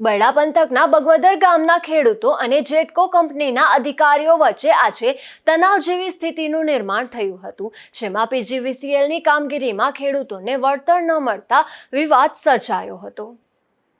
બરડા પંથકના બગવદર ગામના ખેડૂતો અને જેટકો કંપનીના અધિકારીઓ વચ્ચે આજે તણાવ જેવી સ્થિતિનું નિર્માણ થયું હતું, જેમાં પીજીવીસીએલની કામગીરીમાં ખેડૂતોને વળતર ન મળતા વિવાદ સર્જાયો હતો।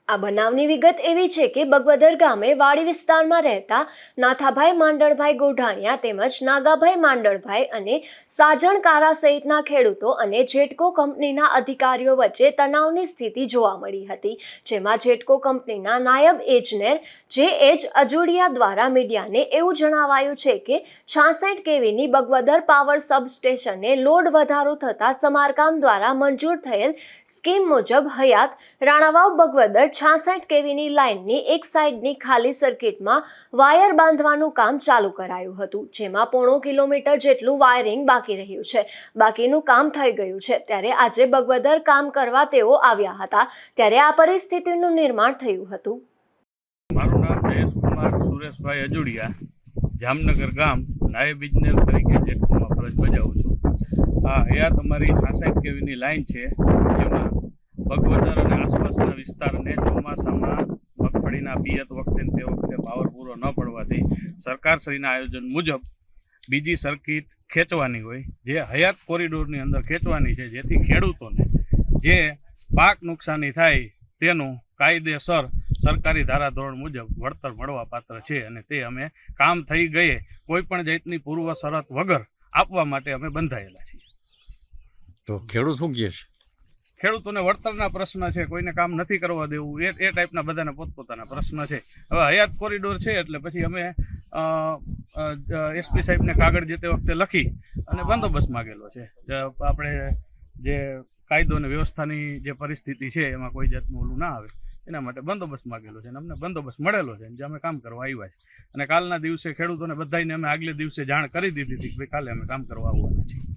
આ બનાવની વિગત એવી છે કે બગવદર ગામે વાડી વિસ્તારમાં રહેતા નાથાભાઈ માંડણભાઈ ગોઢાણીયા તેમજ નાગાભાઈ માંડણભાઈ અને સાજણ કારા સહિતના ખેડૂતો અને જેટકો કંપનીના અધિકારીઓ વચ્ચે તણાવની સ્થિતિ જોવા મળી હતી, જેમાં જેટકો કંપનીના નાયબ એન્જિનિયર જે.એચ. અજોડિયા દ્વારા મીડિયાને એવું જણાવાયું છે કે 66 કેવીની બગવદર પાવર સબસ્ટેશનને લોડ વધારો થતાં સમારકામ દ્વારા મંજૂર થયેલ સ્કીમ મુજબ હયાત રાણાવાવ બગવદર 66 કેવીની લાઇનની એક સાઇડની ખાલી સર્કિટમાં વાયર બાંધવાનું કામ ચાલુ કરાયું હતું, જેમાં 0.5 કિલોમીટર જેટલું વાયરિંગ બાકી રહ્યું છે। બાકીનું કામ થઈ ગયું છે, ત્યારે આજે બગવદર કામ કરવા તેઓ આવ્યા હતા, ત્યારે આ પરિસ્થિતિનું નિર્માણ થયું હતું। મારું નામ જયેશકુમાર સુરેશભાઈ અજોડિયા, જામનગર ગામ નાયબ ઇજનેર તરીકે જેટકોમાં ફરજ બજાવું છું। આ હયાત અમારી 66 કેવીની લાઇન છે, જેમાં બગવદર અને આસપાસના વિસ્તારને ચોમાસામાં મગફળીના પિયત વખતે તે વખતે પાવર પૂરો ન પડવાથી સરકારશ્રીના આયોજન મુજબ બીજી સર્કિટ ખેંચવાની હોય, જે હયાત કોરિડોરની અંદર ખેંચવાની છે, જેથી ખેડૂતોને જે પાક નુકસાની થાય તેનું કાયદેસર સરકારી ધારાધોરણ મુજબ વળતર મળવા પાત્ર છે, અને તે અમે કામ થઈ ગયે કોઈપણ જાતની પૂર્વ શરત વગર આપવા માટે અમે બંધાયેલા છીએ। તો ખેડૂત શું કહે છે? ખેડૂતોને વળતરના પ્રશ્ન છે, કોઈને કામ નથી કરવા દેવું, એ ટાઈપના બધાના પોતપોતાના પ્રશ્ન છે। હવે હયાત કોરિડોર છે એટલે પછી અમે એસપી સાહેબને કાગળ જે તે વખતે લખી અને બંદોબસ્ત માગેલો છે। આપણે જે કાયદો અને વ્યવસ્થાની જે પરિસ્થિતિ છે એમાં કોઈ જાતનું ઓલું ના આવે એના માટે બંદોબસ્ત માગેલો છે, અને અમને બંદોબસ્ત મળેલો છે, જે અમે કામ કરવા આવ્યા છીએ। અને કાલના દિવસે ખેડૂતોને બધાને અમે આગલે દિવસે જાણ કરી દીધી હતી કે ભાઈ કાલે અમે કામ કરવા આવવાના છીએ।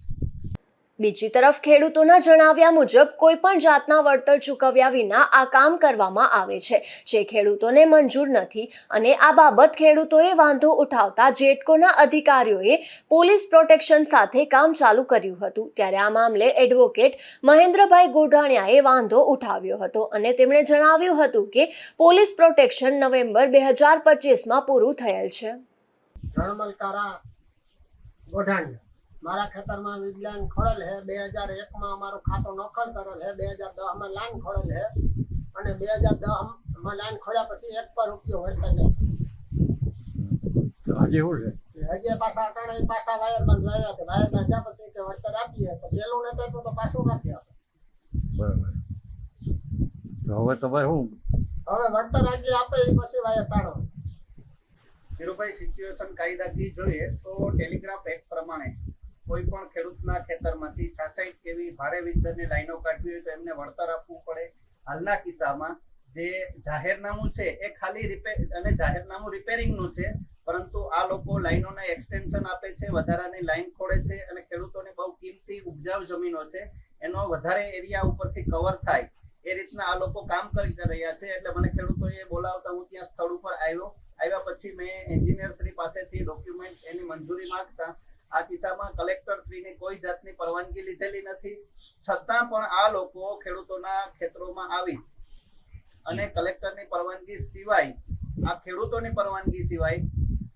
બીજી તરફ ખેડૂતોના જણાવ્યા મુજબ કોઈ પણ જાતના વળતર ચૂકવ્યા વિના આ કામ કરવામાં આવે છે, જે ખેડૂતોને મંજૂર નથી, અને આ બાબત ખેડૂતોએ વાંધો ઉઠાવતા જેટકોના અધિકારીઓએ પોલીસ પ્રોટેક્શન સાથે કામ ચાલુ કર્યું હતું, ત્યારે આ મામલે એડવોકેટ મહેન્દ્રભાઈ ગોઢાણીયાએ વાંધો ઉઠાવ્યો હતો, અને તેમણે જણાવ્યું હતું કે પોલીસ પ્રોટેક્શન નવેમ્બર 2025માં પૂરું થયેલ છે। મારા ખેતરમાં વીજ લાઈન ખોડેલ है, 2001 અમારો ખાતો નોખલ કરેલ है, 2010 માં લાઈન ખોડેલ है, અને 2010 માં લાઈન ખોડ્યા પછી 1 પર રૂપિયો વળતર નથી। આજે શું છે? હજી પાછા અટાણે પાછા વાયર બંધાયા હતા, વાયર બાંધ્યા પછી કે વળતર આપીએ, તો પેલું નતું તો પાછું આપી આપે। બરાબર, તો હવે તમારે શું? હવે વળતર આજે આપે પછી વાયર તારો। ધીરુભાઈ, સિચ્યુએશન કાયદાથી જોઈએ તો ટેલિગ્રાફ એક્ટ પ્રમાણે કોઈ પણ ખેડૂતના ખેતરમાંથી 66 કેવી ભારે વીજળીની લાઈનો કાઢવી હોય તો એમને વળતર આપવું પડે। હાલના કિસ્સામાં જે જાહેરનામું છે એ ખાલી જાહેરનામું રિપેરિંગનું છે, પરંતુ આ લોકો લાઈનોને એક્સટેન્શન આપે છે, વધારાની લાઈન ખોડે છે, અને ખેડૂતોને બહુ કિંમતી ઉપજાઉ જમીનો છે એનો વધારે એરિયા ઉપરથી કવર થાય એ રીતના આ લોકો કામ કરી રહ્યા છે। એટલે મને ખેડૂતોએ બોલાવતા હું ત્યાં સ્થળ ઉપર આવ્યા પછી મેં એન્જિનિયર શ્રી પાસેથી ડોક્યુમેન્ટ્સ એની મંજૂરી માંગતા આ કિસ્સામાં કલેક્ટર શ્રીની કોઈ જાતની પરવાનગી લીધેલી નથી, છતાં પણ આ લોકો ખેડૂતોના ખેતરોમાં આવી અને કલેક્ટરની પરવાનગી સિવાય, આ ખેડૂતોની પરવાનગી સિવાય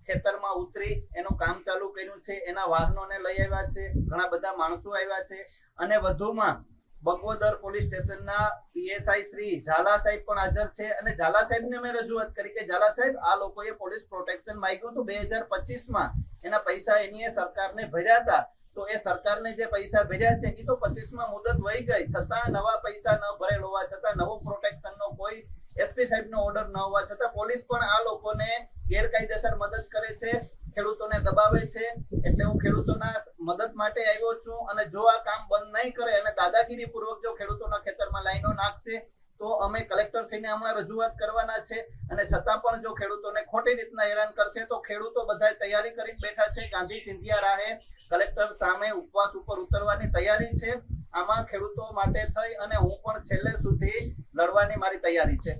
ખેતરમાં ઉતરી એનું કામ ચાલુ કર્યું છે। એના વાહનોને લઈ આવ્યા છે, ઘણા બધા માણસો આવ્યા છે, અને વધુમાં બગવદર પોલીસ સ્ટેશનના પીએસઆઈ શ્રી ઝાલા સાહેબ પણ હાજર છે, અને ઝાલા સાહેબને મેં રજૂઆત કરી કે ઝાલા સાહેબ, આ લોકોએ પોલીસ પ્રોટેક્શન માંગ્યું તો 2025માં એના પૈસા એની સરકારને ભર્યા હતા, તો એ સરકારને જે પૈસા ભર્યા છે એ તો 25માં મુદત વહી ગઈ, છતાં નવા પૈસા ન ભરેલ હોવા છતાં, નવો પ્રોટેક્શનનો કોઈ એસપી સાહેબનો ઓર્ડર ન હોવા છતાં પોલીસ પણ આ લોકોને ગેરકાયદેસર મદદ કરે છે, ખેડૂતોને દબાવે છે। એટલે હું ખેડૂતોના મદદ માટે આવ્યો છું, અને જો આ કામ બંધ નહીં કરે અને દાદાગીરી પૂર્વક જો ખેડૂતોના ખેતરમાં લાઈનો નાખશે તો અમે કલેક્ટર શ્રીને હમણાં રજૂઆત કરવાના છે, અને છતાં પણ જો ખેડૂતોને ખોટી રીતના હેરાન કરશે તો ખેડૂતો બધા તૈયારી કરીને બેઠા છે, ગાંધી ચિંધિયા રાહે કલેક્ટર સામે ઉપવાસ ઉપર ઉતરવાની તૈયારી છે। આમાં ખેડૂતો માટે થઈ અને હું પણ છેલ્લે સુધી લડવાની મારી તૈયારી છે।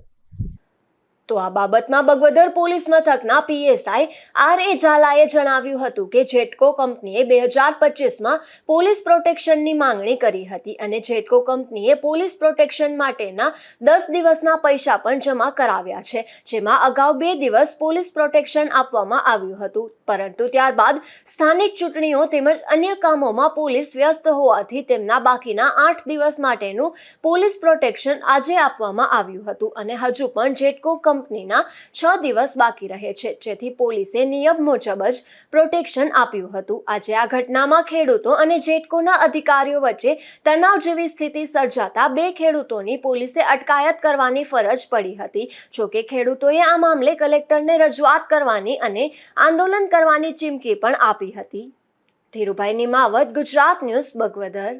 તો આ બાબતમાં બગવદર પોલીસ મથકના પીએસઆઈ આર.એ. ઝાલાએ જણાવ્યું હતું કે જેટકો કંપનીએ 2025માં પોલીસ પ્રોટેક્શનની માંગણી કરી હતી અને જેટકો કંપનીએ પોલીસ પ્રોટેક્શન માટેના 10 દિવસના પૈસા પણ જમા કરાવ્યા છે, જેમાં અગાઉ 2 દિવસ પોલીસ પ્રોટેક્શન આપવામાં આવ્યું હતું, પરંતુ ત્યારબાદ સ્થાનિક ચૂંટણીઓ તેમજ અન્ય કામોમાં પોલીસ વ્યસ્ત હોવાથી તેમના બાકીના 8 દિવસ માટેનું પોલીસ પ્રોટેક્શન આજે આપવામાં આવ્યું હતું અને હજુ પણ જેટકો કંપનીના 6 દિવસ બાકી રહે છે, જેથી પોલીસે નિયમ મુજબ જ પ્રોટેક્શન આપ્યું હતું. આજે આ ઘટનામાં ખેડૂતો અને જેટકોના અધિકારીઓ વચ્ચે તણાવ જેવી સ્થિતિ સર્જાતા 2 ખેડૂતોની પોલીસે અટકાયત કરવાની ફરજ પડી હતી. જોકે ખેડૂતોએ આ મામલે કલેક્ટરને રજૂઆત કરવાની અને આંદોલન કરવાની ચીમકી પણ આપી હતી. ધીરુભાઈ નિમાવત, ગુજરાત ન્યૂઝ, બગવદર.